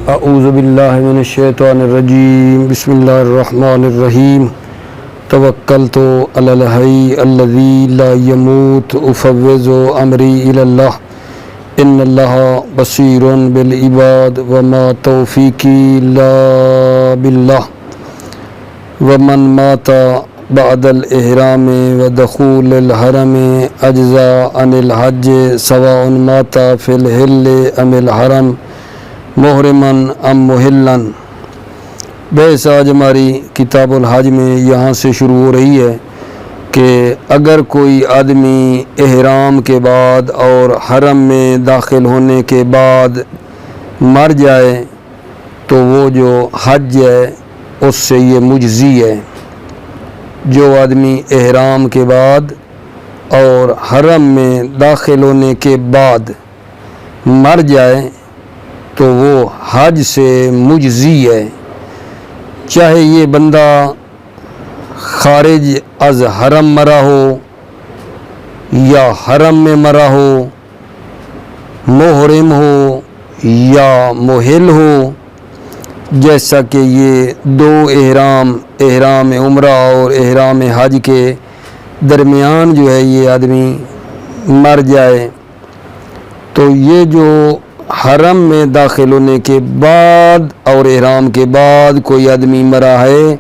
اعوذ باللہ من الشیطان الرجیم بسم اللہ الرحمن الرحیم توکلت علی الحی الذی لا یموت افوض امری الی اللہ ان اللہ بصیر بالعباد وما توفیقی الا باللہ ومن مات بعد الاحرام ودخول الحرم اجزا عن الحج سواء مات فی الحل ام الحرم محرمن ام محلن۔ بحث آج ہماری کتاب الحج میں یہاں سے شروع ہو رہی ہے کہ اگر کوئی آدمی احرام کے بعد اور حرم میں داخل ہونے کے بعد مر جائے تو وہ جو حج ہے اس سے یہ مجزی ہے۔ جو آدمی احرام کے بعد اور حرم میں داخل ہونے کے بعد مر جائے تو وہ حج سے مجزی ہے، چاہے یہ بندہ خارج از حرم مرا ہو یا حرم میں مرا ہو، محرم ہو یا محل ہو۔ جیسا کہ یہ دو احرام عمرہ اور احرام حج کے درمیان جو ہے یہ آدمی مر جائے تو یہ جو حرم میں داخل ہونے کے بعد اور احرام کے بعد کوئی آدمی مرا ہے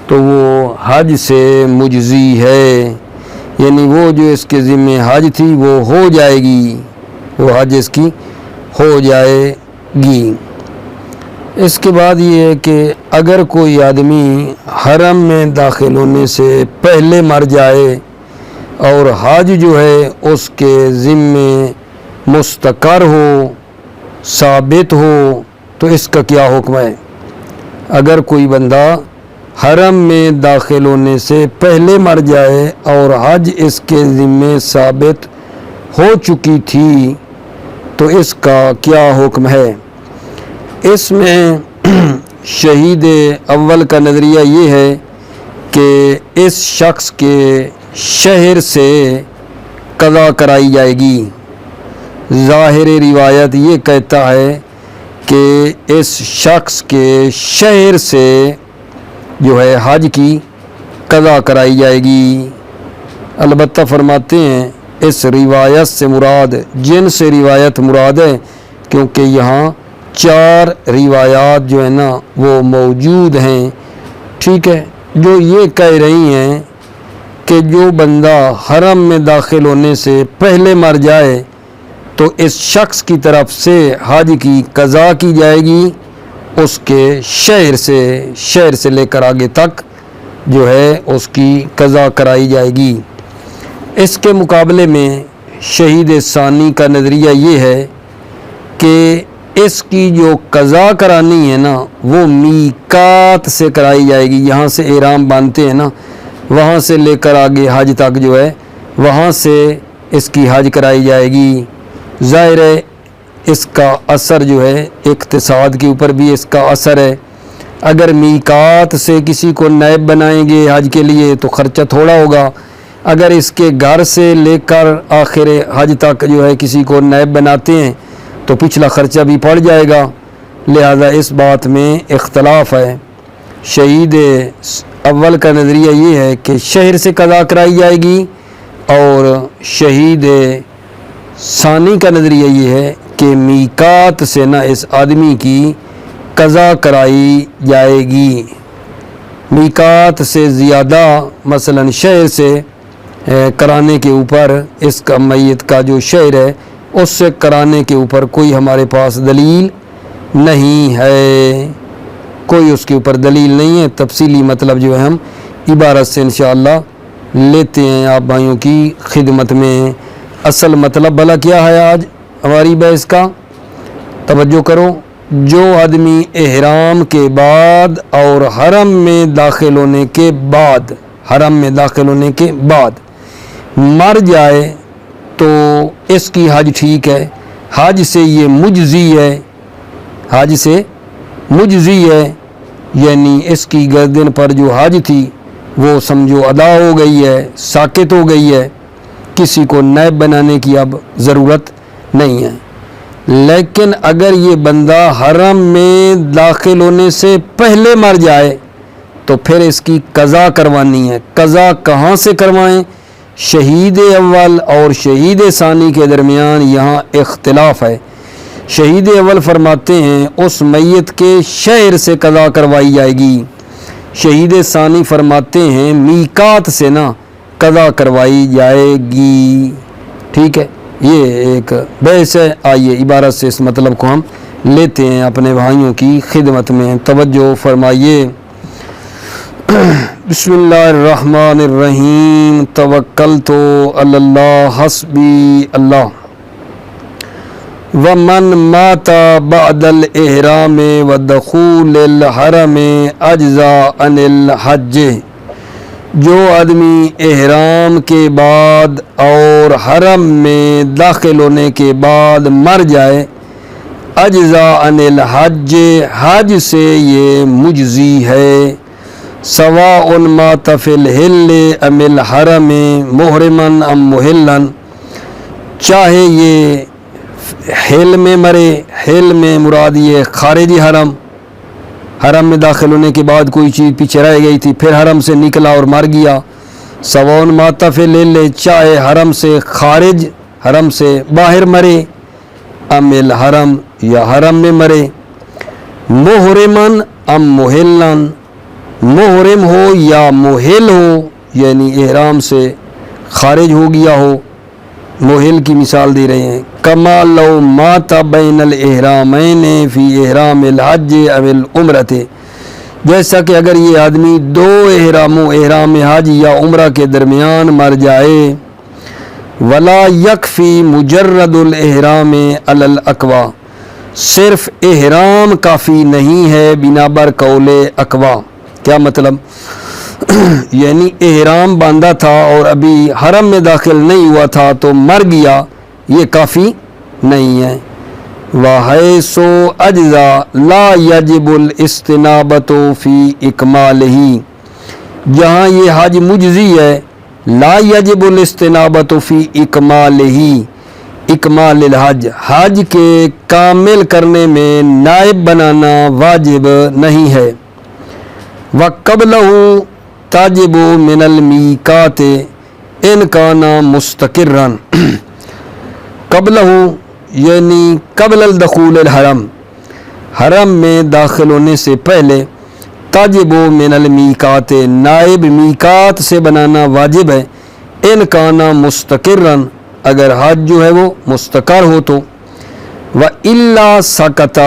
تو وہ حج سے مجزی ہے، یعنی وہ جو اس کے ذمہ حج تھی وہ ہو جائے گی، وہ حج اس کی ہو جائے گی۔ اس کے بعد یہ ہے کہ اگر کوئی آدمی حرم میں داخل ہونے سے پہلے مر جائے اور حج جو ہے اس کے ذمہ مستقر ہو، ثابت ہو، تو اس کا کیا حکم ہے؟ اگر کوئی بندہ حرم میں داخل ہونے سے پہلے مر جائے اور حج اس کے ذمہ ثابت ہو چکی تھی تو اس کا کیا حکم ہے؟ اس میں شہید اول کا نظریہ یہ ہے کہ اس شخص کے شہر سے قضا کرائی جائے گی۔ ظاہر روایت یہ کہتا ہے کہ اس شخص کے شہر سے جو ہے حج کی قضا کرائی جائے گی۔ البتہ فرماتے ہیں اس روایت سے مراد جن سے روایت مراد ہے، کیونکہ یہاں 4 روایات جو ہے نا وہ موجود ہیں، ٹھیک ہے، جو یہ کہہ رہی ہیں کہ جو بندہ حرم میں داخل ہونے سے پہلے مر جائے تو اس شخص کی طرف سے حج کی قضا کی جائے گی، اس کے شہر سے لے کر آگے تک جو ہے اس کی قضا کرائی جائے گی۔ اس کے مقابلے میں شہید ثانی کا نظریہ یہ ہے کہ اس کی جو قضا کرانی ہے نا وہ میقات سے کرائی جائے گی۔ یہاں سے احرام باندھتے ہیں نا، وہاں سے لے کر آگے حج تک جو ہے وہاں سے اس کی حج کرائی جائے گی۔ ظاہر ہے اس کا اثر جو ہے اقتصاد کے اوپر بھی اس کا اثر ہے۔ اگر میقات سے کسی کو نائب بنائیں گے حج کے لیے تو خرچہ تھوڑا ہوگا، اگر اس کے گھر سے لے کر آخر حج تک جو ہے کسی کو نائب بناتے ہیں تو پچھلا خرچہ بھی پڑ جائے گا، لہذا اس بات میں اختلاف ہے۔ شہید اول کا نظریہ یہ ہے کہ شہر سے قضا کرائی جائے گی، اور شہید ثانی کا نظریہ یہ ہے کہ میقات سے نہ اس آدمی کی قضا کرائی جائے گی۔ میقات سے زیادہ مثلا شہر سے کرانے کے اوپر اس کا میت کا جو شہر ہے اس سے کرانے کے اوپر کوئی ہمارے پاس دلیل نہیں ہے، کوئی اس کے اوپر دلیل نہیں ہے۔ تفصیلی مطلب جو ہے ہم عبارت سے انشاءاللہ لیتے ہیں آپ بھائیوں کی خدمت میں۔ اصل مطلب بھلا کیا ہے آج ہماری بحث کا؟ توجہ کرو۔ جو آدمی احرام کے بعد اور حرم میں داخل ہونے کے بعد مر جائے تو اس کی حج ٹھیک ہے، حج سے یہ مجزی ہے، یعنی اس کی گردن پر جو حج تھی وہ سمجھو ادا ہو گئی ہے، ساقط ہو گئی ہے، کسی کو نائب بنانے کی اب ضرورت نہیں ہے۔ لیکن اگر یہ بندہ حرم میں داخل ہونے سے پہلے مر جائے تو پھر اس کی قضا کروانی ہے۔ قضا کہاں سے کروائیں؟ شہید اول اور شہید ثانی کے درمیان یہاں اختلاف ہے۔ شہید اول فرماتے ہیں اس میت کے شہر سے قضا کروائی جائے گی، شہید ثانی فرماتے ہیں میقات سے نا قضا کروائی جائے گی۔ ٹھیک ہے، یہ ایک بحث ہے۔ آئیے عبارت سے اس مطلب کو ہم لیتے ہیں اپنے بھائیوں کی خدمت میں، توجہ فرمائیے۔ بسم اللہ الرحمن الرحیم، توکلت علی اللہ حسبی اللہ۔ ومن مات بعد الاحرام ودخول الحرم اجزا عن الحج، جو آدمی احرام کے بعد اور حرم میں داخل ہونے کے بعد مر جائے، اجزا عن الحج، حج سے یہ مجزی ہے۔ سواء مات فی الحل ام الحرم محرما ام محلا، چاہے یہ حل میں مرے، حل میں مراد یہ خارجی حرم، حرم میں داخل ہونے کے بعد کوئی چیز پیچھے رہ گئی تھی، پھر حرم سے نکلا اور مر گیا۔ سواء مات فی الحل، چاہے حرم سے خارج، حرم سے باہر مرے، ام الحرم یا حرم میں مرے، محرما ام محلا، محرم ہو یا محل ہو، یعنی احرام سے خارج ہو گیا ہو، محل کی مثال دے رہے ہیں۔ کما لو مات بین الاحرامین فی احرام الحج او العمرۃ، جیسا کہ اگر یہ آدمی دو احراموں، احرام حج یا عمرہ کے درمیان مر جائے۔ ولا یکفی مجرد الاحرام علی الاقوی، صرف احرام کافی نہیں ہے بنا بر قول اقوی۔ کیا مطلب؟ یعنی احرام باندھا تھا اور ابھی حرم میں داخل نہیں ہوا تھا تو مر گیا، یہ کافی نہیں ہے۔ وحیث اجزا لا یجب الاستنابۃ فی اکمالہ، جہاں یہ حج مجزی ہے، لا یجب الاستنابۃ فی اکمالہ، اکمال الحج، حج کے کامل کرنے میں نائب بنانا واجب نہیں ہے۔ وَقَبْلَهُ تَجِبُ مِنَ الْمِیقَاتِ إِنْ كَانَ مُسْتَقِرًّا، قبلہ یعنی قبل الدخول الحرم، حرم میں داخل ہونے سے پہلے، تجب من المیقات، نائب میقات سے بنانا واجب ہے، ان کانا مستقرًا، اگر حج جو ہے وہ مستقر ہو تو، وَإِلَّا سَقَطَ،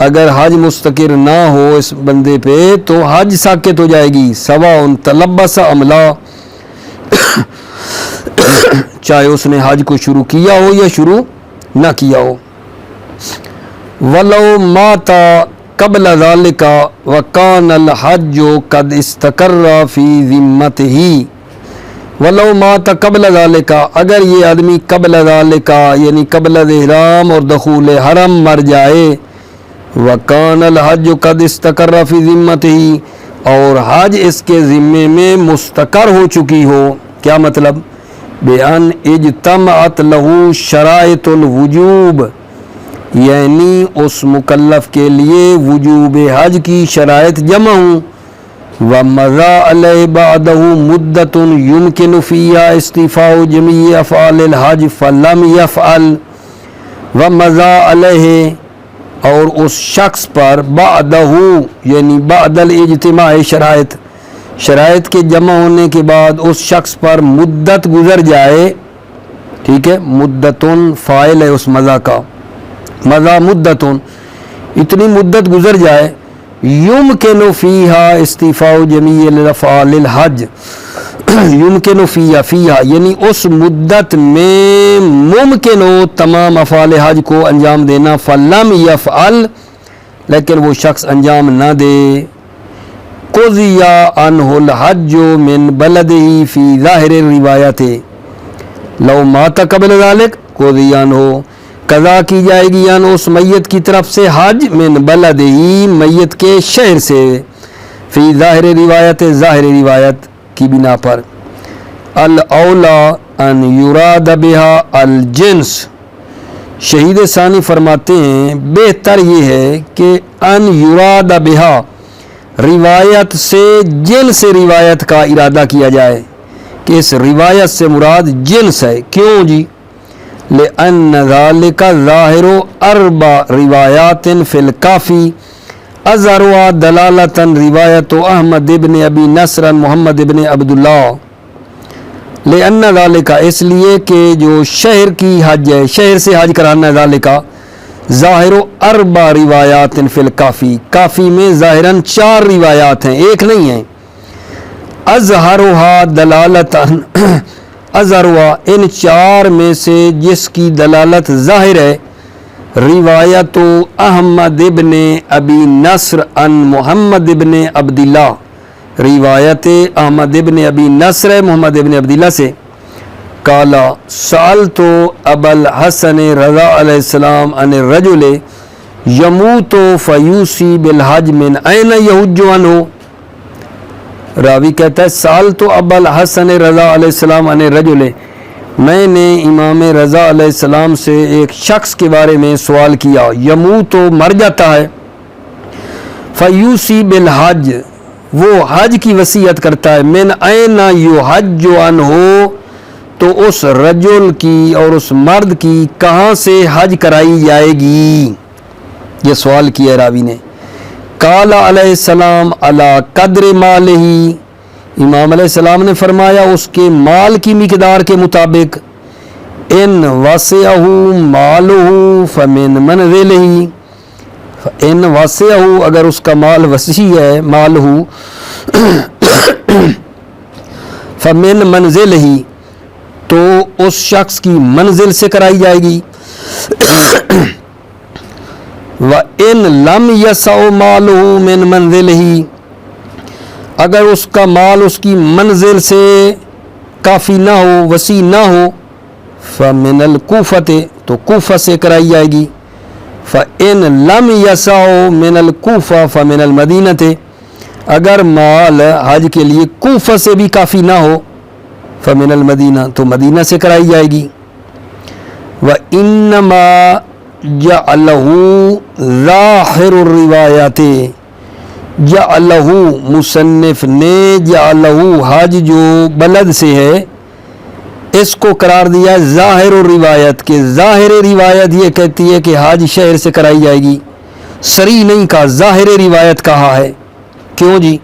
اگر حج مستقر نہ ہو اس بندے پہ تو حج ساقط ہو جائے گی۔ سواء تلبس ام لا، چاہے اس نے حج کو شروع کیا ہو یا شروع نہ کیا ہو۔ ولو مات قبل ذلك وكان الحج قد استقر في ذمته، ولو مات قبل ذلك، اگر یہ آدمی قبل ذلك یعنی قبل احرام اور دخول حرم مر جائے، وکان الحج قد استقر فی ذمته، اور حج اس کے ذمے میں مستقر ہو چکی ہو۔ کیا مطلب؟ بأن اجتمعت له شرائط الوجوب، یعنی اس مکلف کے لیے وجوب حج کی شرائط جمع ہوں۔ ومضى علیہ بعدہ مدت یمکن فیہا استیفاء جمیع افعال الحج فلم یفعل، ومضى علیہ، اور اس شخص پر بعدہ یعنی بعد الاجتماع شرائط، شرائط کے جمع ہونے کے بعد اس شخص پر مدت گزر جائے، ٹھیک ہے، مدتن فاعل ہے اس مضا کا، مضا مدتن، اتنی مدت گزر جائے، یمکن فیہا استیفاء جمیع الافعال الحج، یمکن فیہا یعنی اس مدت میں ممکن ہو تمام افعال حج کو انجام دینا، فلم یفعل، لیکن وہ شخص انجام نہ دے۔ قضی عنہ الحج من بلدہ فی ظاہر الروایت، لو مات قبل ذلک قضی عنہ، قضا کی جائے گی یعنی اس میت کی طرف سے حج من بلدہ، میت کے شہر سے، فی ظاہر روایت، ظاہر روایت کی بنا پر۔ الاولا ان یراد بها الجنس، شہید ثانی فرماتے ہیں بہتر یہ ہے کہ ان یراد بہا روایت سے جنس روایت کا ارادہ کیا جائے کہ اس روایت سے مراد جنس ہے. کیوں جی؟ لأن ذلك ظاہر اربع روایات فی الکافی اظہرها دلالتا روایت احمد ابن ابی نصر محمد ابن عبداللہ. لأن ذلك اس لیے کہ جو شہر کی حج ہے، شہر سے حج کرانا ہے، ذالک ظاہر اربع روایات فی الکافی، کافی میں ظاہراً 4 روایات ہیں، ایک نہیں ہیں. اظہرها دلالتا اظہرها ان 4 میں سے جس کی دلالت ظاہر ہے روایت احمد ابن ابی نصر عن محمد ابن عبداللہ، روایت احمد ابن ابی نصر محمد ابن عبداللہ سے. قالا سألت ابا الحسن رضا علیہ السلام عن الرجل یموت فیوسی بالحج من این یحج عنہ. راوی کہتا ہے سألت ابا الحسن رضا علیہ السلام عن الرجل، میں نے امام رضا علیہ السلام سے ایک شخص کے بارے میں سوال کیا، یموت تو مر جاتا ہے، فیوسی بالحج وہ حج کی وصیت کرتا ہے، من این یحج عنہ تو اس رجل کی اور اس مرد کی کہاں سے حج کرائی جائے گی، یہ سوال کیا راوی نے. قال علیہ السلام علی قدر مالہ، امام علیہ السلام نے فرمایا اس کے مال کی مقدار کے مطابق. ان وسعہ مالہ فمن منزلہ، ان وسعہ اگر اس کا مال وسیع ہے، مالہ فمن منزلہ تو اس شخص کی منزل سے کرائی جائے گی. وَإِن لَمْ يَسَعْ مَالُهُ مِن مَنزِلِهِ اگر اس کا مال اس کی منزل سے کافی نہ ہو، وسیع نہ ہو، فَمِنَ الْكُوفَةِ تو کوفہ سے کرائی جائے گی. فَإِن لَمْ يَسَعْ مِنَ الْكُوفَةِ فَمِنَ الْمَدِينَةِ اگر مال حج کے لیے کوفہ سے بھی کافی نہ ہو، فَمِنَ الْمَدِينَةِ تو مدینہ سے کرائی جائے گی. وَإِنَّمَا جعلہ ظاہر الروایات، جعلہ مصنف نے جعلہ حج جو بلد سے ہے اس کو قرار دیا ظاہر الروایت کہ ظاہر روایت یہ کہتی ہے کہ حج شہر سے کرائی جائے گی، صریح نہیں کہا، ظاہر روایت کہا ہے. کیوں جی؟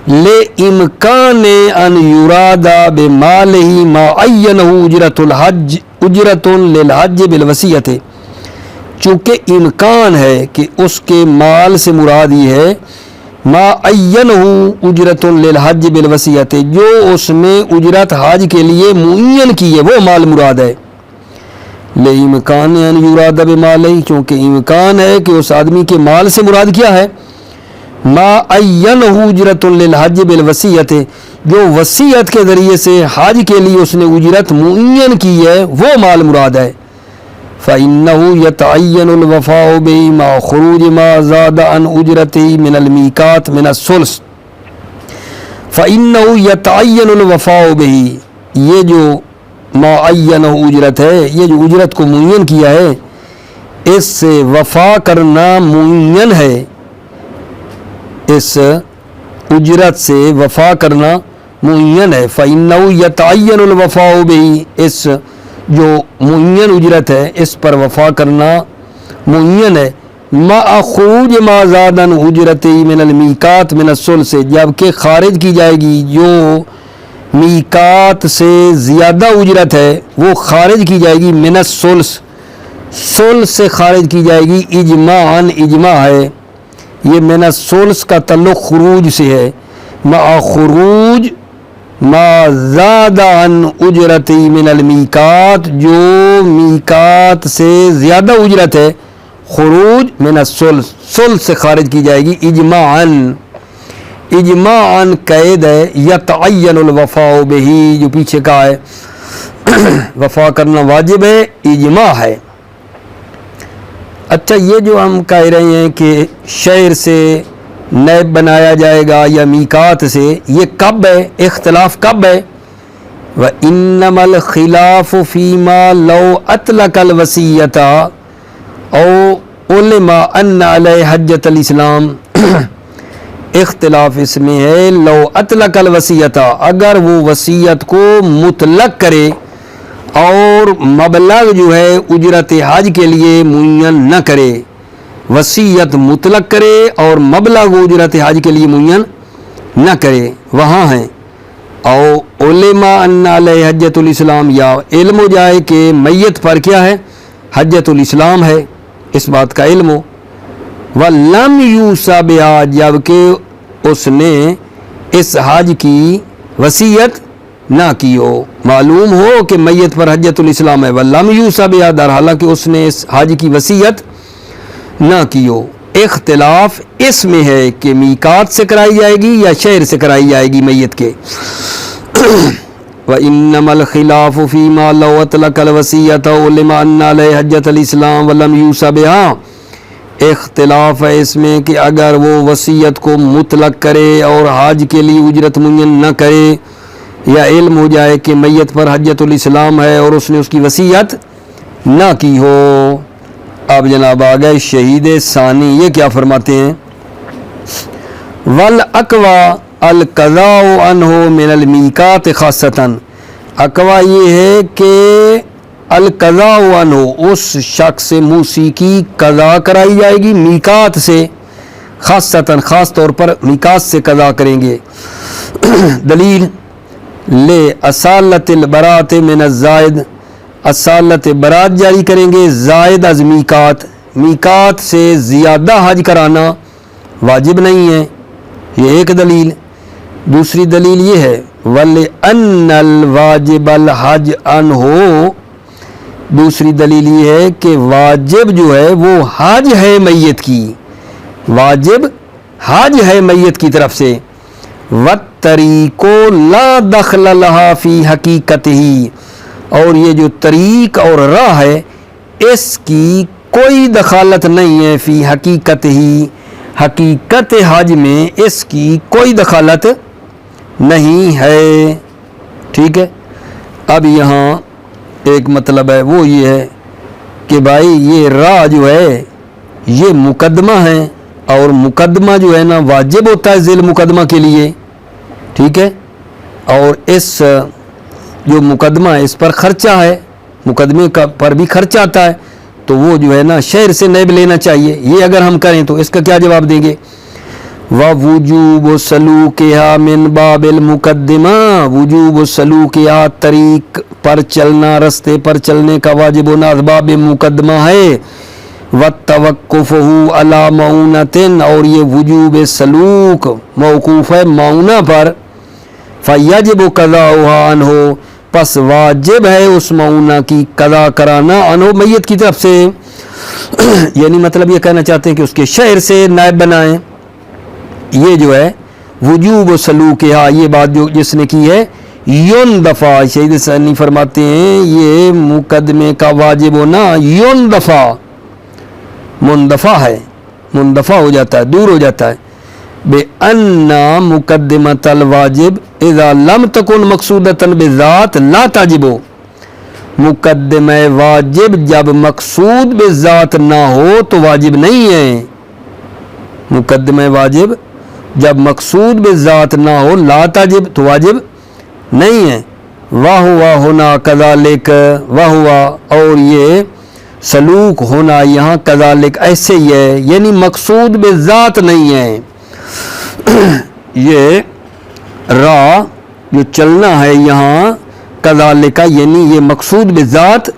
لے امکان ان یراد بمالہ ما عینہ اجرت الحج اجرت للحج بالوصیۃ، چونکہ امکان ہے کہ اس کے مال سے مراد یہ ہے ما عینہ اجرت للحج بالوصیۃ جو اس نے اجرت حج کے لیے معین کی ہے وہ مال مراد ہے. لے امکان ان یراد بمالہ چونکہ امکان ہے کہ اس آدمی کے مال سے مراد کیا ہے، ما عینہ اجرت للحج بالوصیۃ جو وصیت کے ذریعے سے حج کے لیے اس نے اجرت معین کی ہے وہ مال مراد ہے. فَإِنَّهُ يَتَعَيَّنُ الْوَفَاءُ بِهِ مَعَ خُرُوجِ مَا زَادَ عَنْ أُجْرَتِهِ مِنَ الْمِيقَاتِ مِنَ الثُّلُثِ. فَإِنَّهُ يَتَعَيَّنُ الْوَفَاءُ بِهِ یہ جو معینہ اجرت ہے، یہ جو اجرت کو معین کیا ہے اس سے وفا کرنا معین ہے، اس اجرت سے وفا کرنا معین ہے. فَإِنَّهُ يَتَعَيَّنُ الْوَفَاءُ بِهِ اس جو معین اجرت ہے اس پر وفا کرنا معین ہے. مَعَ خُرُوجِ مَا زَادَ عَنْ أُجْرَتِهِ مِنَ الْمِيقَاتِ مِنَ الثُّلُثِ جبکہ خارج کی جائے گی جو میقات سے زیادہ اجرت ہے وہ خارج کی جائے گی من الثلث، ثلث سے خارج کی جائے گی. اجماعاً اجماع ہے یہ من الثلث کا تعلق خروج سے ہے. مع خروج ما زاد عن اجرتی من المیقات جو میقات سے زیادہ اجرت ہے، خروج من الثلث ثلث سے خارج کی جائے گی. اجماعاً اجماعاً قید ہے. یتعین الوفاء بہ جو پیچھے کہا ہے وفا کرنا واجب ہے، اجماع ہے. اچھا یہ جو ہم کہہ رہے ہیں کہ شہر سے نیب بنایا جائے گا یا میقات سے، یہ کب ہے؟ اختلاف کب ہے؟ وَإِنَّمَا الْخِلَافُ فِيمَا لَوْ أَطْلَقَ الْوَصِيَّةَ أَوْ عُلِمَ أَنَّ عَلَيْهِ حَجَّةَ الْإِسْلَامِ، اختلاف اس میں ہے لو اطلق الوصیت، اگر وہ وصیت کو مطلق کرے اور مبلغ جو ہے اجرت حج کے لیے معین نہ کرے، وصیت مطلق کرے اور مبلغ اجرت حج کے لیے معین نہ کرے، وہاں ہیں او علما ان علیہ حجۃ الاسلام، یا علم ہو جائے کہ میت پر کیا ہے، حجۃ الاسلام ہے، اس بات کا علم ہو، ولم یوصى بہا، جبکہ اس نے اس حج کی وصیت نہ کی ہو، معلوم ہو کہ میت پر حجۃ الاسلام ہے، ولم یوصى بہا، در حالانکہ اس نے اس حج کی وصیت نہ کی ہو۔ اختلاف اس میں ہے کہ میقات سے کرائی جائے گی یا شہر سے کرائی جائے گی میت کے۔ وَإِنَّمَا الْخِلَافُ فِي مَا لَوْ أَطْلَقَ الْوَصِيَّةَ وَعُلِمَ أَنَّ عَلَيْهِ حَجَّةَ الْإِسْلَامِ وَلَمْ يُوصَ بِهَا، اختلاف ہے اس میں کہ اگر وہ وصیت کو مطلق کرے اور حج کے لیے اجرت معین نہ کرے، یا علم ہو جائے کہ میت پر حجۃ الاسلام ہے اور اس نے اس کی وصیت نہ کی ہو۔ اب جناب آ گئے شہید ثانی، یہ کیا فرماتے ہیں، والاقوی القضاء عنہ من المیقات خاصتاً، اقوی یہ ہے کہ القضاء عنہ، اس شخص سے موسیقی قضا کرائی جائے گی میقات سے، خاصتاً خاص طور پر میقات سے قضا کریں گے۔ دلیل لے اصالت البراۃ من الزائد، اصالت برات جاری کریں گے زائد از میقات، میقات سے زیادہ حج کرانا واجب نہیں ہے، یہ ایک دلیل۔ دوسری دلیل یہ ہے وَلِأَنَّ الْوَاجِبَ الْحَجْ عَنْهُ، دوسری دلیل یہ ہے کہ واجب جو ہے وہ حج ہے میت کی، واجب حج ہے میت کی طرف سے، وَالطَّرِيقُ لَا دَخْلَ لَهَا فِي حَقِيقَتِهِ، اور یہ جو طریق اور راہ ہے اس کی کوئی دخالت نہیں ہے، فی حقیقت ہی، حقیقت حج میں اس کی کوئی دخالت نہیں ہے، ٹھیک ہے۔ اب یہاں ایک مطلب ہے وہ یہ ہے کہ بھائی یہ راہ جو ہے یہ مقدمہ ہے، اور مقدمہ جو ہے نا واجب ہوتا ہے ذیل مقدمہ کے لیے، ٹھیک ہے، اور اس جو مقدمہ ہے اس پر خرچہ ہے، مقدمے کا پر بھی خرچہ آتا ہے، تو وہ جو ہے نا شہر سے نیب لینا چاہیے۔ یہ اگر ہم کریں تو اس کا کیا جواب دیں گے، وَوُجُوبُ سَلُوكِهَا مِن بَابِ الْمُقَدِّمَةِ، وجوب سلوکِهَا طریق پر چلنا، رستے پر چلنے کا واجب ہونا اسباب مقدمہ ہے، وَتَوَقُّفُهُ عَلَى مَعُونَةٍ، اور یہ وجوب سلوک موقوف ہے معونہ پر، فَيَجِبُ قَضَاؤُهَا عَنْهُ، پس واجب ہے اس معونہ کی قضا کرانا عنہ میت کی طرف سے، یعنی مطلب یہ کہنا چاہتے ہیں کہ اس کے شہر سے نائب بنائیں۔ یہ جو ہے وجوب سلوکہا، یہ بات جو جس نے کی ہے، یون دفع، شہید ثانی فرماتے ہیں یہ مقدمے کا واجب ہونا یون دفع، مندفع ہے، مندفع ہو جاتا ہے، دور ہو جاتا ہے، بے ان مقدمۃ الواجب اذا لم تکن مقصودۃ بذات لا تجب، مقدمہ واجب جب مقصود بذات نہ ہو تو واجب نہیں ہے، مقدمہ واجب جب مقصود بذات نہ ہو لا تجب تو واجب نہیں ہے۔ وَهُوَ هُنَا كَذَلِكَ، وَهُوَ، اور یہ سلوک ہونا یہاں کذالک ایسے ہی ہے، یعنی مقصود بذات نہیں ہے، یہ راہ جو چلنا ہے یہاں کذالک، یعنی یہ مقصود بذات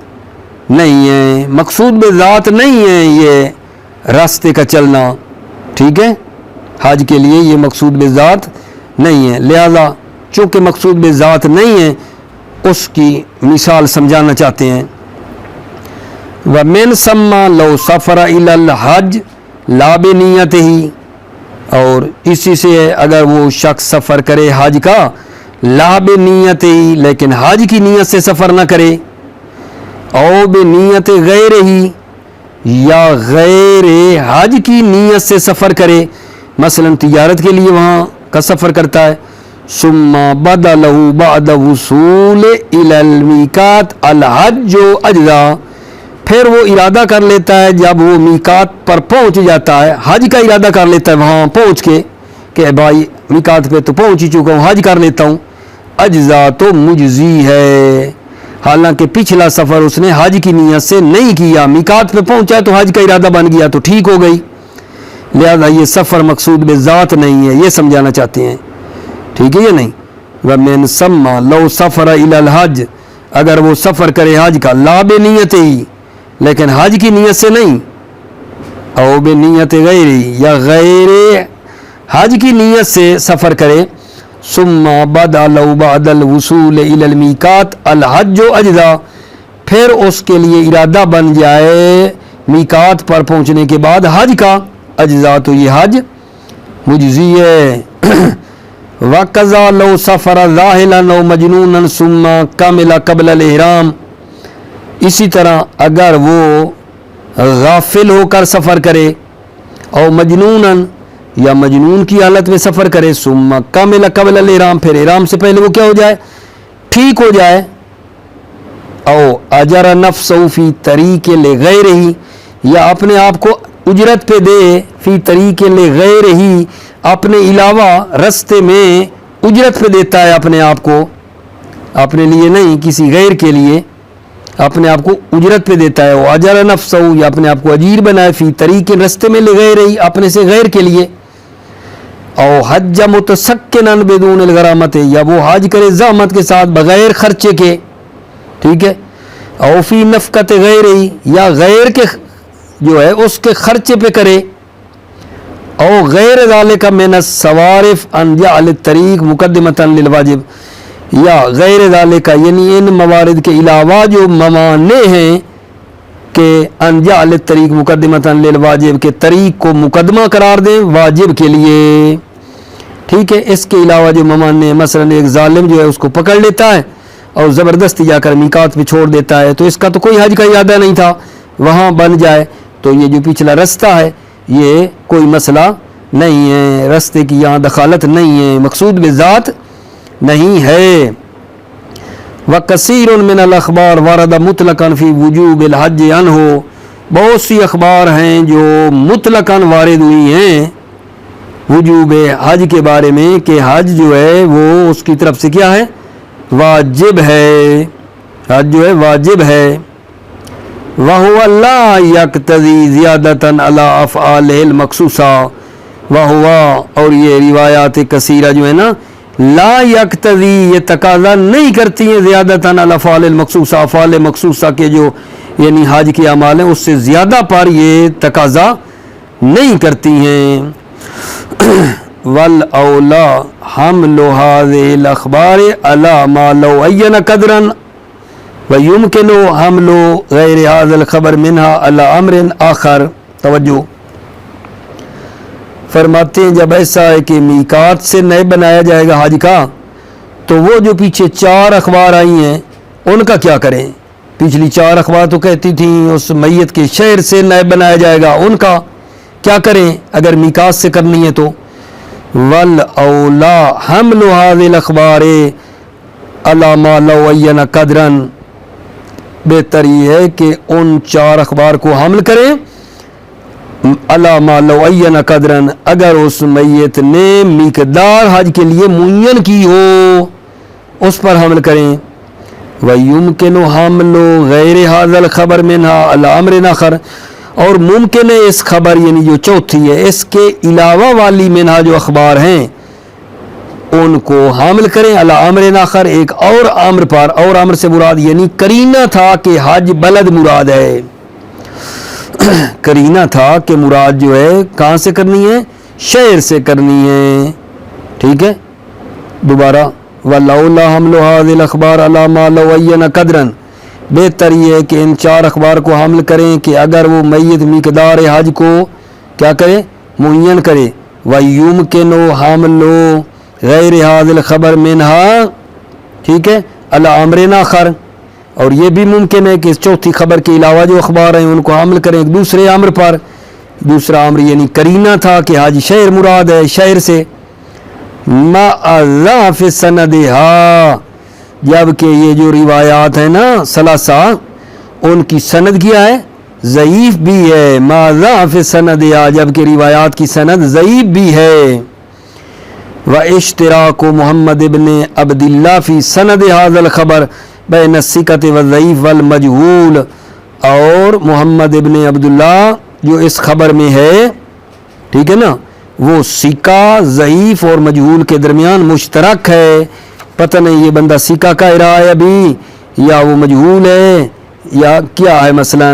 نہیں ہے، مقصود بذات نہیں ہے یہ راستے کا چلنا، ٹھیک ہے، حج کے لیے یہ مقصود بذات نہیں ہے، لہذا چونکہ مقصود بذات نہیں ہے اس کی مثال سمجھانا چاہتے ہیں۔ وَمِن ثَمَّ لَوْ سَفَرَ إِلَى الْحَجِّ لَا بِنِيَّتِهِ، اور اسی سے اگر وہ شخص سفر کرے حج کا لا بِنِيَّتِهِ، لیکن حج کی نیت سے سفر نہ کرے، او بِنِيَّتِ غَيْرِهِ، یا غیر حج کی نیت سے سفر کرے، مثلا تجارت کے لیے وہاں کا سفر کرتا ہے ثم بدا له بعد وصول الى المیقات الحج اجزا، پھر وہ ارادہ کر لیتا ہے جب وہ میقات پر پہنچ جاتا ہے، حج کا ارادہ کر لیتا ہے وہاں پہنچ کے کہ بھائی میقات پہ تو پہنچ ہی چکا ہوں، حج کر لیتا ہوں، اجزا تو مجزی ہے، حالانکہ پچھلا سفر اس نے حج کی نیت سے نہیں کیا، میقات پہ پہنچا تو حج کا ارادہ بن گیا تو ٹھیک ہو گئی، لہذا یہ سفر مقصود بذات نہیں ہے، یہ سمجھانا چاہتے ہیں، ٹھیک ہے یا نہیں؟ وَمِن ثم لو سفر الى الحج، اگر وہ سفر کرے حج کا، لا بے نیت ہی، لیکن حج کی نیت سے نہیں، او بے نیت غیر، یا غیر حج کی نیت سے سفر کرے، ثم بدا لو بعد الوصول الى المیقات الحج اجزا، پھر اس کے لیے ارادہ بن جائے میقات پر پہنچنے کے بعد حج کا، اجزا تو یہ حج مجزی ہے۔ وَقَضَى لَوْ سَفَرَ ذَاهِلًا أَوْ مَجْنُونًا ثُمَّ كَمِلَ قَبْلَ الْإِحْرَامِ، اسی طرح اگر وہ غافل ہو کر سفر کرے، او مجنوناً، یا مجنون کی حالت میں سفر کرے، ثم کامل قبل الإحرام، پھر احرام سے پہلے وہ کیا ہو جائے، ٹھیک ہو جائے، او اجر نفسه فی طریق لغیرہ، یا اپنے آپ کو اجرت پہ دے، فی طریق لغیرہ، اپنے علاوہ رستے میں اجرت پہ دیتا ہے اپنے آپ کو، اپنے لیے نہیں کسی غیر کے لیے اپنے آپ کو اجرت پہ دیتا ہے، وہ اجر نفسہ، یا اپنے آپ کو اجیر بنائے، فی طریق رستے میں لغیرہ، اپنے سے غیر کے لیے، او حج متسکنا بدون الغرامت، یا وہ حج کرے زحمت کے ساتھ بغیر خرچے کے، ٹھیک ہے، او فی نفقت غیر، یا غیر کے جو ہے اس کے خرچے پہ کرے، او غیر ذالک من الصوارف ان جعل الطریق مقدمتا للواجب، یا غیر ذالک یعنی ان موارد کے علاوہ جو ممانع ہیں کہ ان جعل الطریق مقدمتا للواجب، کہ طریق کو مقدمہ قرار دیں واجب کے لیے، ٹھیک ہے، اس کے علاوہ جو ممانع، مثلا ایک ظالم جو ہے اس کو پکڑ لیتا ہے اور زبردستی جا کر میقات پہ چھوڑ دیتا ہے، تو اس کا تو کوئی حج کا ارادہ نہیں تھا، وہاں بن جائے تو یہ جو پچھلا رستہ ہے یہ کوئی مسئلہ نہیں ہے، رستے کی یہاں دخالت نہیں ہے، مقصود بذات نہیں ہے۔ وَكَثِيرٌ مِّنَ الْأَخْبَارِ وَرَدَ مُطْلَقًا فِي وُجُوبِ الْحَجِّ عَنْهُ، بہت سی اخبار ہیں جو مطلقاً وارد ہوئی ہیں وجوب حج کے بارے میں، کہ حج جو ہے وہ اس کی طرف سے کیا ہے، واجب ہے، حج جو ہے واجب ہے۔ وَهُوَ لَا يَقْتَضِي زِيَادَةً عَلَىٰ أَفْعَالِهِ الْمَخْصُوصَةِ، وَهُوَ، اور یہ روایات کثیرہ جو ہے نا، لا یقتضی، یہ تقاضا نہیں کرتی ہیں، زیادتاً علی الافعال المخصوصہ، افعال مخصوصہ کے جو یعنی حج کے اعمال ہیں اس سے زیادہ پر یہ تقاضا نہیں کرتی ہیں۔ والاولا حمل هذه الاخبار على ما لو عین قدرا ويمكن حمل غیر هذا الخبر منها على امر آخر۔ توجہ فرماتے ہیں جب ایسا ہے کہ میقات سے نئے بنایا جائے گا حج کا، تو وہ جو پیچھے 4 اخبار آئی ہیں ان کا کیا کریں؟ پچھلی 4 اخبار تو کہتی تھیں اس میت کے شہر سے نئے بنایا جائے گا، ان کا کیا کریں اگر میقات سے کرنی ہے تو؟ والاولا حمل هذه الاخبار على ما لو عین قدرا، بہتر یہ ہے کہ ان 4 اخبار کو حمل کریں علی ما لو عین قدرا، اگر اس میت نے مقدار حج کے لیے معین کی ہو اس پر حمل کریں۔ وَيُمْكِنُ حَمْلُ غَيْرِ هَذَا الْخَبَرِ مِنْهَا عَلَى أَمْرٍ آخَرٍ، اور ممکن ہے اس خبر یعنی جو چوتھی ہے اس کے علاوہ والی منہا جو اخبار ہیں ان کو حامل کریں علی امر آخر، ایک اور امر پر، اور امر سے مراد یعنی کرینہ تھا کہ حج بلد مراد ہے، کرینہ تھا کہ مراد جو ہے کہاں سے کرنی ہے، شہر سے کرنی ہے، ٹھیک ہے۔ دوبارہ وَلَوْلَا حَمْلُ هَذِهِ الْأَخْبَارِ عَلَى مَا لَوْ عَيَّنَ قَدْرًا، بہتر یہ ہے کہ ان 4 اخبار کو حمل کریں کہ اگر وہ میت مقدار حج کو کیا کرے، معین کرے۔ وَيُمْكِنُ حَمْلُ غَيْرِ هَذِهِ الْخَبَرِ مِنْهَا، ٹھیک ہے، عَلَى أَمْرٍ آخَرٍ، اور یہ بھی ممکن ہے کہ اس چوتھی خبر کے علاوہ جو اخبار ہیں ان کو حمل کریں ایک دوسرے امر پر، دوسرا امر یعنی کرینہ تھا کہ حج شہر مراد ہے، شہر سے ما ضعف سندھا، جبکہ یہ جو روایات ہیں نا ثلاثہ ان کی سند کیا ہے؟ ضعیف بھی ہے. ما ضعف سندھا، جبکہ روایات کی سند ضعیف بھی ہے. واشتراک محمد ابن عبداللہ فی سند ھذا الخبر بین الثقۃ والضعیف والمجہول، اور محمد ابن عبداللہ جو اس خبر میں ہے، ٹھیک ہے نا، وہ ثقہ، ضعیف اور مجہول کے درمیان مشترک ہے. پتہ نہیں یہ بندہ ثقہ کا رہا ہے ابھی یا وہ مجہول ہے یا کیا ہے، مثلا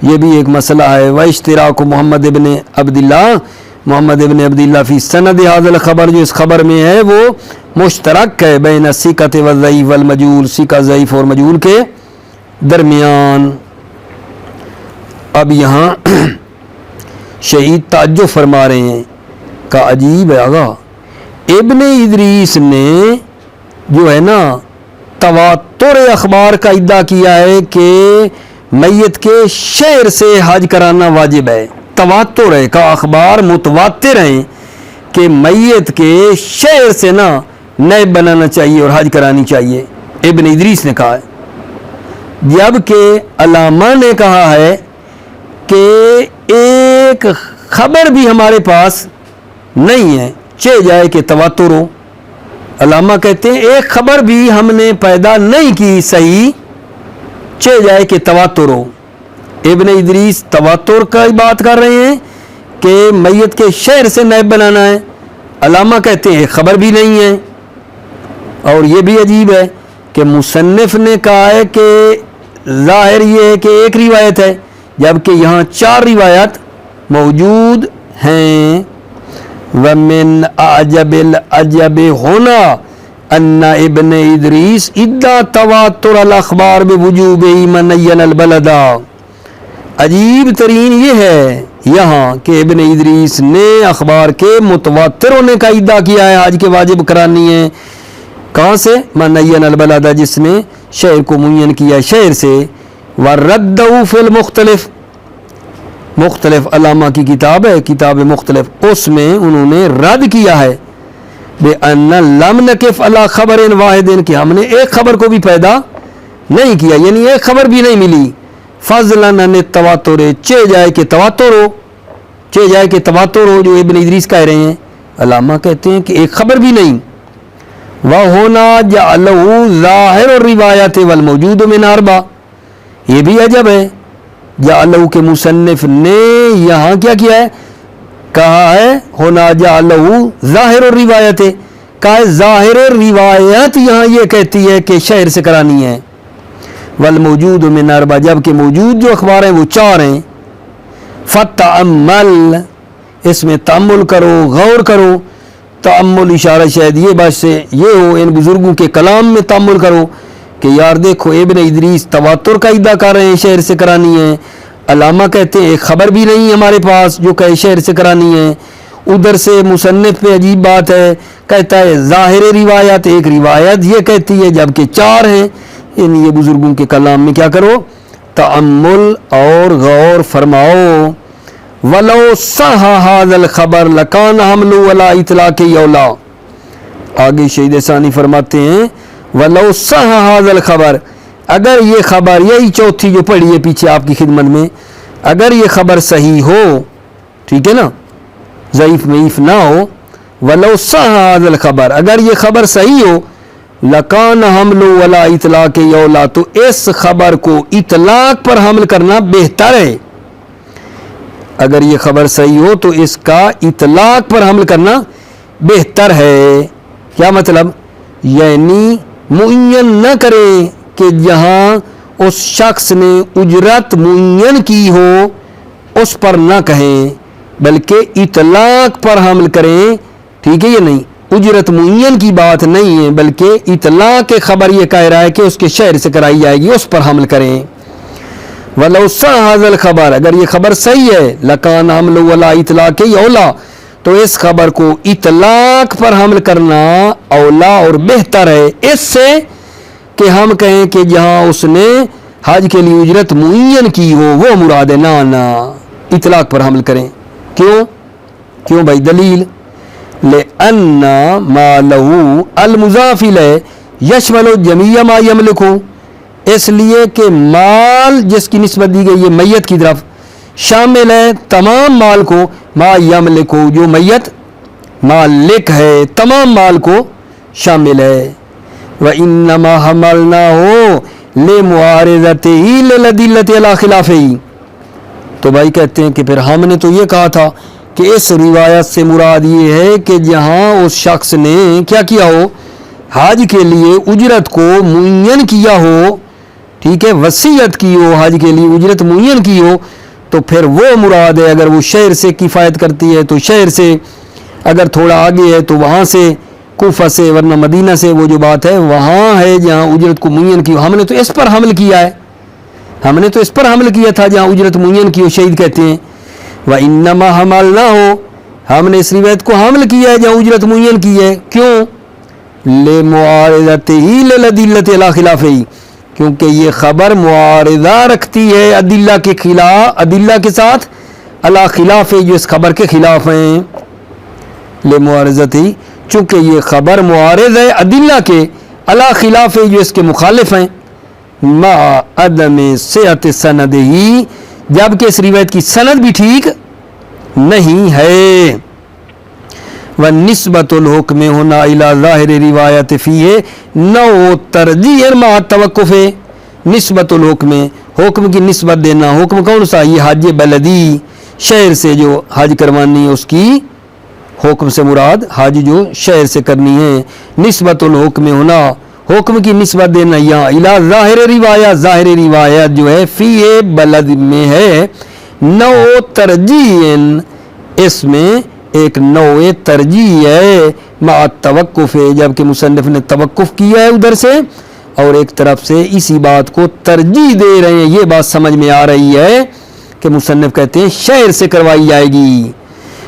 یہ بھی ایک مسئلہ ہے. واشتراک محمد ابن عبداللہ، محمد ابن عبداللہ فی سند ھذا الخبر، جو اس خبر میں ہے وہ مشترک ہے بین الثقۃ والضعیف والمجہول، ثقہ، ضعیف اور مجہول کے درمیان. اب یہاں شہید تعجب فرما رہے ہیں کہ عجیب ہے آغا، ابن ادریس نے جو ہے نا تواتر اخبار کا ادعا کیا ہے کہ میت کے شعر سے حج کرانا واجب ہے. تواتر ہے کہ اخبار متواتر ہیں کہ میت کے شعر سے نا نیب بنانا چاہیے اور حج کرانی چاہیے. ابن ادریس نے کہا ہے، جبکہ علامہ نے کہا ہے کہ ایک خبر بھی ہمارے پاس نہیں ہے چہ جائے کہ تواتر ہو. علامہ کہتے ہیں ایک خبر بھی ہم نے پیدا نہیں کی صحیح چہ جائے کہ تواتر ہو. ابن ادریس تواتر کا بات کر رہے ہیں کہ میت کے شعر سے نیب بنانا ہے، علامہ کہتے ہیں ایک خبر بھی نہیں ہے. اور یہ بھی عجیب ہے کہ مصنف نے کہا ہے کہ ظاہر یہ ہے کہ ایک روایت ہے، جبکہ یہاں 4 روایات موجود ہیں. ومن اعجب العجب ہونا ان ابن ادریس ادعا تواتر الاخبار بوجوب من عین البلد. عجیب ترین یہ ہے یہاں کہ ابن ادریس نے اخبار کے متواتر ہونے کا ادعا کیا ہے حج کے واجب کرانی ہے. کہاں سے؟ من عین البلد، جس نے شہر کو معین کیا شہر سے. وردہ فی المختلف، مختلف علامہ کی کتاب ہے کتاب مختلف، اس میں انہوں نے رد کیا ہے بِأَنَّ لَمْ نَقِفْ عَلَى خَبَرٍ وَاحِدٍ، کہ ہم نے ایک خبر کو بھی پیدا نہیں کیا، یعنی ایک خبر بھی نہیں ملی. فضلاً عن التواتر، چہ جائے کہ تواتر ہو، چہ جائے کہ تواتر ہو، جو ابن ادریس کہہ رہے ہیں. علامہ کہتے ہیں کہ ایک خبر بھی نہیں. وَهُنَا جَعَلَهُ ظَاهِرُ الرِّوَایَةِ وَالْمَوْجُودُ مِنْ أَرْبَعٍ، یہ بھی عجب ہے. جعلہ کے مصنف نے یہاں کیا کیا ہے؟ کہا ہے ہونا جعلہ ظاہر الروایت، کہا ہے ظاہر روایت یہاں یہ کہتی ہے کہ شہر سے کرانی ہے. والموجود من اربع، جبکہ موجود جو اخبار ہیں وہ 4 ہیں. فتأمل، اس میں تأمل کرو، غور کرو. تأمل اشارہ شاید یہ بات سے یہ ہو، ان بزرگوں کے کلام میں تأمل کرو کہ یار دیکھو ابن ادریس تواتر کا ادعا کر رہے ہیں شہر سے کرانی ہے، علامہ کہتے ہیں ایک خبر بھی نہیں ہمارے پاس جو کہ شہر سے کرانی ہے. ادھر سے مصنف پہ عجیب بات ہے، کہتا ہے ظاہر روایت، ایک روایت یہ کہتی ہے جبکہ 4 ہیں. یعنی یہ بزرگوں کے کلام میں کیا کرو؟ تأمل اور غور فرماؤ. ولو صح ھذا الخبر لکان حمل ولا اطلاق یولا. آگے شہید ثانی فرماتے ہیں ولو صح ھذا الخبر، اگر یہ خبر، یہی چوتھی جو پڑھی ہے پیچھے آپ کی خدمت میں، اگر یہ خبر صحیح ہو، ٹھیک ہے نا، ضعیف معیف نہ ہو. ولو صح ھذا الخبر، اگر یہ خبر صحیح ہو، لکان حمل ولا اطلاق یولا، تو اس خبر کو اطلاق پر حمل کرنا بہتر ہے. اگر یہ خبر صحیح ہو تو اس کا اطلاق پر حمل کرنا بہتر ہے. کیا مطلب؟ یعنی معین نہ کریں کہ جہاں اس شخص نے اجرت معین کی ہو اس پر نہ کہیں، بلکہ اطلاق پر حمل کریں. ٹھیک ہے، یہ نہیں، اجرت معین کی بات نہیں ہے، بلکہ اطلاق کے خبر یہ کہہ رہا ہے کہ اس کے شہر سے کرائی جائے گی، اس پر حمل کریں. وَلَوْ صَحَّ هَذَا الْخَبَرُ، اگر یہ خبر صحیح ہے، لَكَانَ حَمْلُ وَلَا اطلاق اولا، تو اس خبر کو اطلاق پر حمل کرنا اولا اور بہتر ہے اس سے کہ ہم کہیں کہ جہاں اس نے حج کے لیے اجرت معین کی ہو وہ مراد ہے. نہ اطلاق پر حمل کریں. کیوں بھائی؟ دلیل لأن مالہ المضاف الیہ یشمل جمیع ما یملکہ، اس لیے کہ مال جس کی نسبت دی گئی ہے میت کی طرف شامل ہے تمام مال کو، ما یملکہ جو میت مالک ہے تمام مال کو شامل ہے۔ وَإِنَّمَا حَمَلْنَاهُ لِمُعَارِضَتِهِ لِلْأَدِلَّةِ عَلَى خِلَافِهِ، تو بھائی کہتے ہیں کہ پھر ہم نے تو یہ کہا تھا کہ اس روایت سے مراد یہ ہے کہ جہاں اس شخص نے کیا کیا ہو، حج کے لیے اجرت کو معین کیا ہو، ٹھیک ہے، وصیت کی ہو حج کے لیے اجرت معین کی ہو، تو پھر وہ مراد ہے۔ اگر وہ شہر سے کفایت کرتی ہے تو شہر سے، اگر تھوڑا آگے ہے تو وہاں سے، کوفہ سے، ورنہ مدینہ سے، وہ جو بات ہے وہاں ہے جہاں اجرت کو معین کی ہو۔ ہم نے تو اس پر حمل کیا ہے، ہم نے تو اس پر حمل کیا تھا جہاں اجرت معین کی ہو۔ شہید کہتے ہیں وَإِنَّمَا حَمَلْنَاهُ، ہم نے اس روایت کو حمل کیا ہے جہاں اجرت معین کی ہے۔ کیوں؟ لِمُعَارِضَتِهِ لِلْأَدِلَّةِ عَلَى خِلَافِهِ، کیونکہ یہ خبر معارضہ رکھتی ہے ادلہ کے خلاف، ادلہ کے ساتھ، علی خلاف جو اس خبر کے خلاف ہیں۔ لمعارضتی، چونکہ یہ خبر معارض ہے ادلہ کے، علی خلاف جو اس کے مخالف ہیں، مع عدم صحت سندہ، جبکہ اس روایت کی سند بھی ٹھیک نہیں ہے۔ ونسبۃ الحکم ہونا الی ظاہر روایت فیہ نوع ترجیح مع توقف، نسبت الحکم، حکم کی نسبت دینا، حکم کون سا؟ یہ حج بلدی، شہر سے جو حج کروانی ہے اس کی حکم سے مراد حج جو شہر سے کرنی ہے۔ نسبت الحکم ہونا، حکم کی نسبت دینا یہاں الی ظاہر روایت، ظاہر روایت جو ہے فی بلد میں ہے، نوع ترجیح، اس میں ایک نوع ترجیح ہے، مع توقف، جبکہ مصنف نے توقف کیا ہے ادھر سے اور ایک طرف سے اسی بات کو ترجیح دے رہے ہیں۔ یہ بات سمجھ میں آ رہی ہے کہ مصنف کہتے ہیں شہر سے کروائی جائے گی۔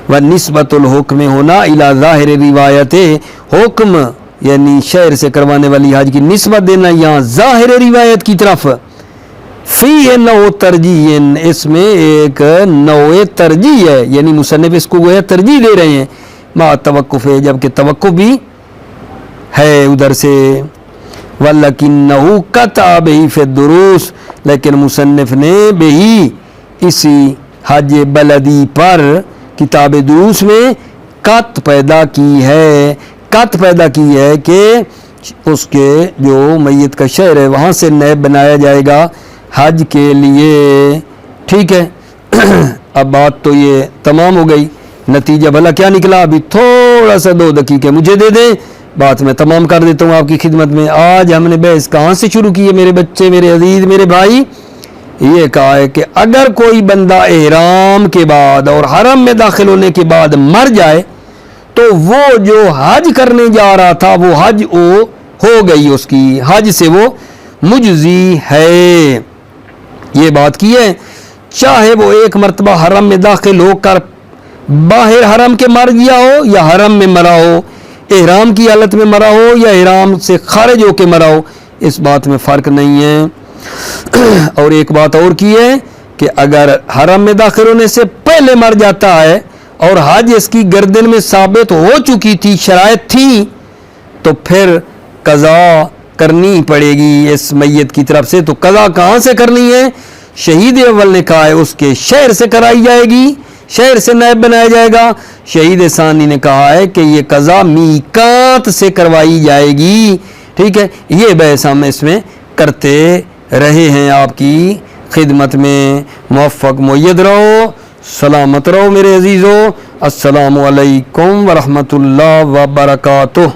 ونسبۃ الحکم ہونا الی ظاہر روایت، حکم یعنی شہر سے کروانے والی حج کی نسبت دینا یہاں ظاہر روایت کی طرف، فی نوع ترجیح، اس میں ایک نوع ترجیح ہے، یعنی مصنف اس کو گویا ترجیح دے رہے ہیں، مع توقف، جبکہ توقف بھی ہے ادھر سے۔ وَلَكِنَّهُ قَطَعَ بِهِ فِي الدُّرُوس، لیکن مصنف نے بہی اسی حج بلدی پر کتاب دروس میں قط پیدا کی ہے، قط پیدا کی ہے کہ اس کے جو میت کا شہر ہے وہاں سے نیب بنایا جائے گا حج کے لیے، ٹھیک ہے۔ اب بات تو یہ تمام ہو گئی، نتیجہ بھلا کیا نکلا؟ ابھی تھوڑا سا 2 دقیقے مجھے دے دیں، بات میں تمام کر دیتا ہوں آپ کی خدمت میں۔ آج ہم نے بحث کہاں سے شروع کی ہے میرے بچے، میرے عزیز، میرے بھائی؟ یہ کہا ہے کہ اگر کوئی بندہ احرام کے بعد اور حرم میں داخل ہونے کے بعد مر جائے تو وہ جو حج کرنے جا رہا تھا وہ حج ہو گئی، اس کی حج سے وہ مجزی ہے۔ یہ بات کی ہے، چاہے وہ ایک مرتبہ حرم میں داخل ہو کر باہر حرم کے مر گیا ہو یا حرم میں مرا ہو، احرام کی حالت میں مرا ہو یا احرام سے خارج ہو کے مرا ہو، اس بات میں فرق نہیں ہے۔ اور ایک بات اور کی ہے کہ اگر حرم میں داخل ہونے سے پہلے مر جاتا ہے اور حج اس کی گردن میں ثابت ہو چکی تھی، شرائط تھی، تو پھر قضا کرنی پڑے گی اس میت کی طرف سے۔ تو قضا کہاں سے کرنی ہے؟ شہید اول نے کہا ہے اس کے شہر سے کرائی جائے گی، شہر سے نائب بنایا جائے گا۔ شہید ثانی نے کہا ہے کہ یہ قضا میقات سے کروائی جائے گی، ٹھیک ہے۔ یہ بحث ہم اس میں کرتے رہے ہیں آپ کی خدمت میں۔ موفق مؤید رہو، سلامت رہو میرے عزیزو۔ السلام علیکم ورحمۃ اللہ وبرکاتہ۔